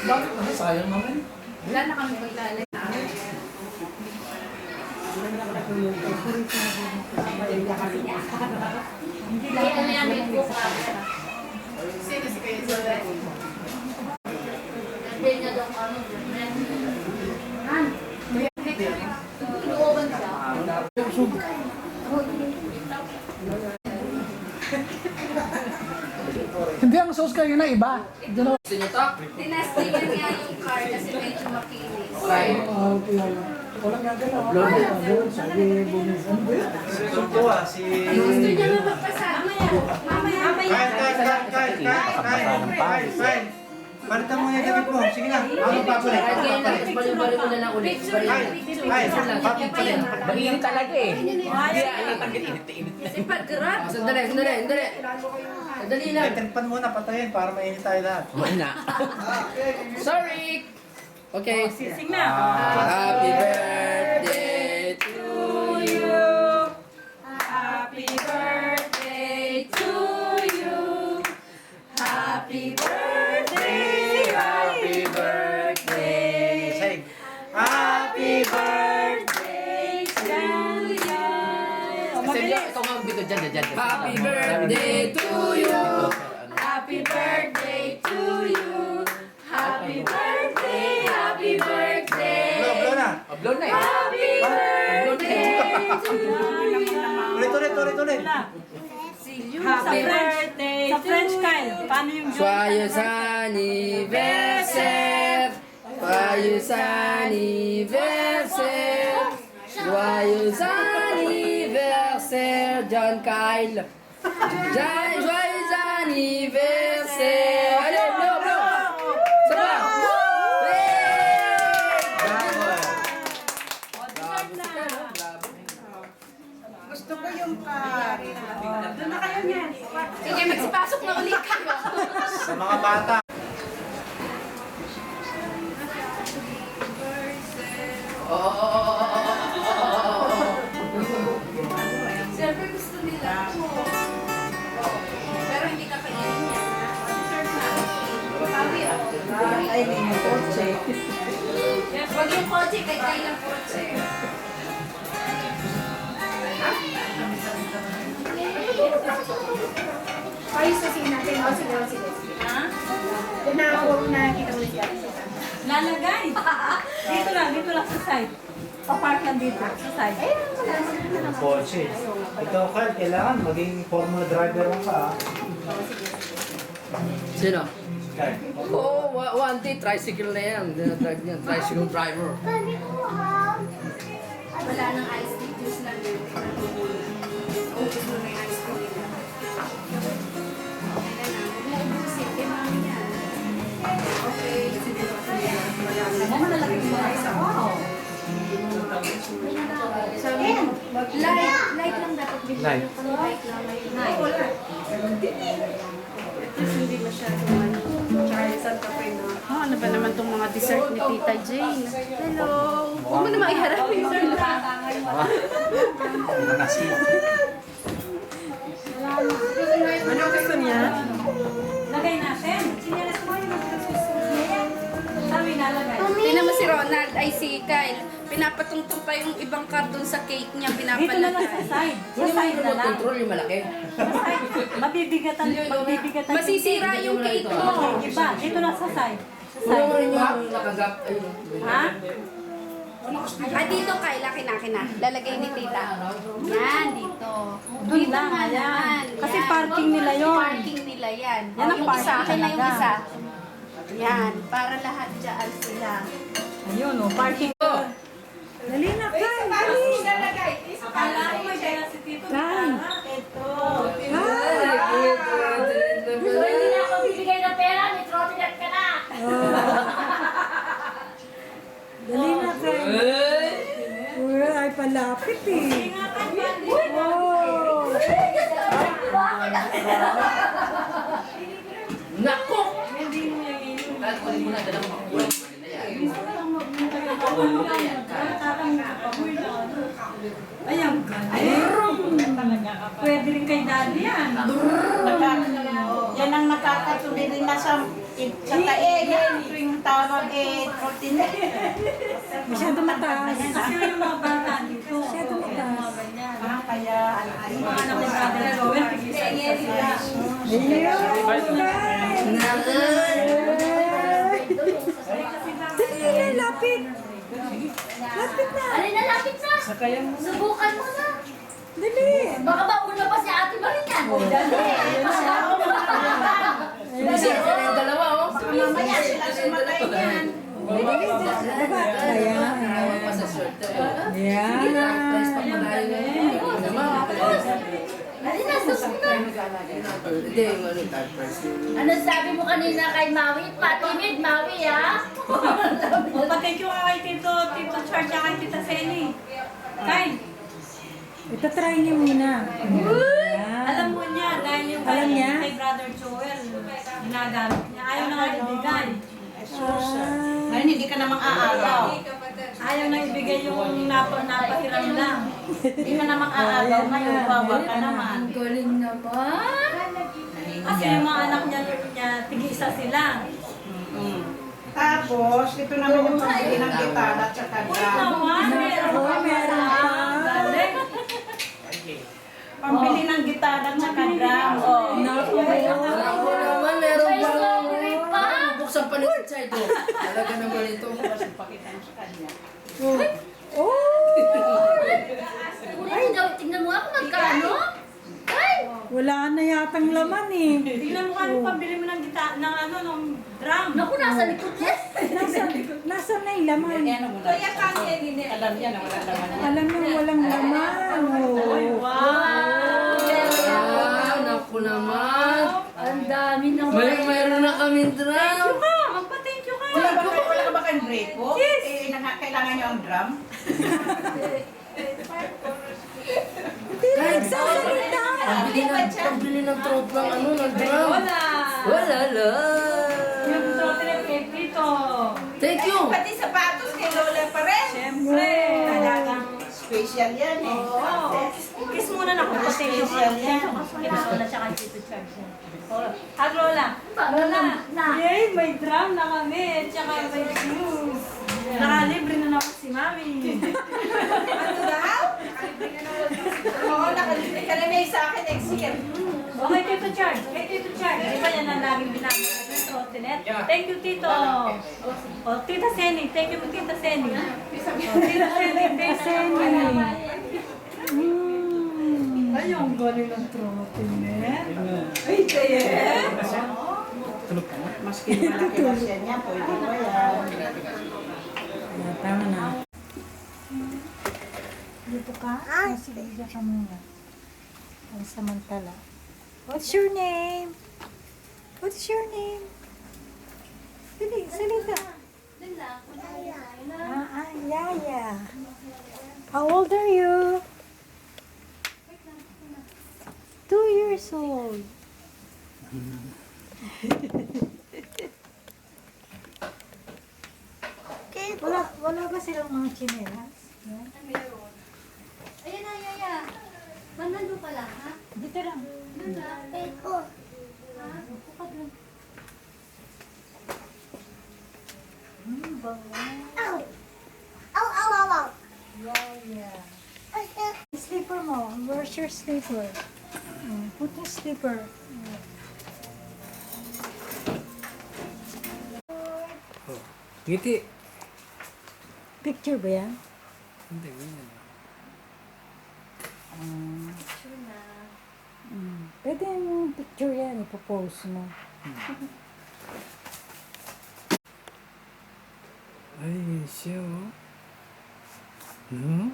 Bakit? Sayang naman. Wala na kami maglalay na. Kaya na yan, may book ka. Sino si Kuya Zola? Hindi niya daw ano. Han? Inuoban siya. Hindi, ang sauce kayo na iba. Tinestigan niya yung car kasi medyo makinis. Walang gagawin. Sabi, bumis. Ano ba yan? Gusto niya na magpasama yan. Mamaya. Kain. Palitan mo yung damit mo. Sige na. Ako papalit. Balik mo na lang ulit. Mainit talaga eh. Hindi, alam ang init. Kasi pag-grab. Sandali. Sandali lang. Tinpan muna, patayin para mainit tayo lahat. Wala. Sorry. Okay. Sising na. Happy birthday to you. Happy birthday to you. Happy birthday. Happy birthday. Say, happy birthday to you. Kasi ikaw nga ang bito dyan. Happy birthday to you. Happy birthday to you. Happy birthday. Happy birthday. Blow na. Blow na eh. Happy birthday to you. Ulit. Happy birthday sa French Kyle. Paano yung Joyeux anniversaire. Joyeux anniversaire. Joyeux anniversaire, John Kyle. Joyeux anniversaire. Allez, blow. Ça va? Gusto ko yung car. Doon na kayo niyan. Sige, magsipasok na ulit kayo. Sa mga bata. Siyempre gusto nila ako. Pero hindi ka kainin niya. Serve na. Pawi ako. Ay, hindi yung kotse. Huwag yung kotse, kay lang kotse. Ayos kasi natin. O, sige. Ha? Kung nakakawag na kita ulit yan. Lalagay. Dito lang sa side. Papark lang dito sa side. Kotse. Ikaw, Kyle, kailangan maging Formula driver mo ka. Sino? Kyle. Oo, one day, tricycle na yan. Dinadrive niyan, tricycle driver. Wala nang ice tea juice lang yun. Ubus mo na yung ice tea nila. Kailan na? Ubusin. Kaya mami yan. Okay. Malalaki mo na isa. Wow. Light lang dapat bigyan. Light. Light lang. Wala. Hindi masyado man. Tsaka yung Santa Fe na. Oh, ano ba naman itong mga dessert ni Tita Jane? Hello! Huwag mo naman iharap yung sir na. Ano gusto niya? Lagay natin. Sinilas mo yung sabi na lagay. Tingnan mo si Ronald, ay si Kyle. Pinapatungtong pa yung ibang card dun sa cake niya, Dito na lang sa pinapalagay. side. Sa Hindi side mo na lang. control yung malaki. Sa side. Mabibigatan. Masisira yung cake mo. Iba. Dito lang sa side. Sa Wala mo side. rin yung nakagap. Ayun. Ha? Ah, dito Kyle, akin na. Lalagay ni tita. Yan, dito. Doon Dito lang, nga ayan. naman. Kasi Yan. parking nila yun. Parking nila yan. Yan ang Yung parking isa, akin na yung talaga. isa. Yan, para lahat dyan sila. Ayun o, parking. Dali na, Kyle. Dali. Akala ko may dala si Tito. Kyle. Ito. Hindi na ako bibigay ng pera, may tropinet ka na. Dali na, Kyle. Uy, ay palapit eh. Oh. Nako! Hindi mo yung inom. Kahit kunin mo na, dalang makukuha mo na yan. Ayan, galing. Pwede rin kay daddy yan. Yan ang nakakatuloy rin na sa tae. Yan tuwing tawag trotinet. Masyado mataas. Kasi yung mga bata dito. Masyado mataas. Kaya Yung mga anak ni brother Joel, tigisa sila. Dali, lapit. Lapit na. Alin na, lapit na. Subukan mo na. Dali. Baka mauna pa si Ate Marin yan. Kasi ito na yung dalawa, oh. mamaya sila sumatay niyan. Baba. Ayan. Pa sa short. Ayan. Price pa malayo na yun. Alin na, subukan. Hindi, yung ano, tag price. Ano sabi mo kanina kay Maui? Patimid, Maui, ha? Thank you kay Tito Charge kay Tita Seni. Kay, Ito try niyo muna. Ayan. alam mo niya dahil yung Alam niya? kay brother Joel, ginagamit niya. Ayaw na nga ibigay. Ngayon hindi ka namang aagaw. Ayaw na ibigay yung napahiram lang. Hindi ka namang aagaw ngayon. Bawa ka naman. Ang galing naman. Kasi yung mga anak niya, tig-isa sila. Tapos, ito naman yung pambili ng gitara at saka Uy drum. naman, meron Oo, pa. meron pa. Galing. Pambili ng gitara at saka drum. Oh. Naku. Ako naman, meron May pa. strawberry pa. Buksan pa ni Chay ito. Talaga naman ito. Ay, tingnan mo ako magkano. Ay, Wala na yatang laman eh. Tingnan mo kano pambili mo ng ng drum. naku, nasa likod yan. Nasa na yung laman? Alam niya na wala naman yan. Alam niyo walang laman. Oh. Wow! Ah, naku naman. Ang dami naman. Mayroon na kaming drum. Magpa-thank you ka. Wala ka ba kayong breako? Eh, kailangan niyo ang drum? Hindi na nagsasalita. Pambili ng throat ng ano, ng drum. Wala. Wala lang. Yung trotinet kay Tito. Thank you. Pati sapatos kay Lola pa rin. Siyempre. Talagang special yan eh. Oo. Kiss muna na ako. Thank you ka. Thank you ka. Kiss ko na siya kay Tito Charles. Hag Lola. Lola. Yay, may drum na kami. Tsaka may shoes. Nakalibre na naman si Mami. Ano daw? Oo, nakalimutan ka na may sa akin next year. Okay, Tito Charles. Kay Tito Charles. Di ba yan ang laging binabalik ng trotinet? Thank you, Tito. O, Tita Seni. Thank you, Tita Seni. O, Tita Seni. Tita Seni. Ay, ang galing ng trotinet. Ay, kaya. Maski malaki ba siya niya, pwede ba yan? Ayan, tama na. Dito ka? Ah, sige, dito ka muna. Ang samantala. What's your name? What's your name? Dili, salita. Yaya. How old are you? 2 years old. Wala ba silang mga chinelas? Ayan na, Yaya. Nandun pala, ha? Dito lang. Doon na. Ha? Upo ka doon. Yeah. Slipper mo. Where's your slipper? Put the slipper. Ngiti. Picture ba yan? Hindi, ganyan. Pwede yung picture yan. Ipopost mo. Ay, siya oh. No?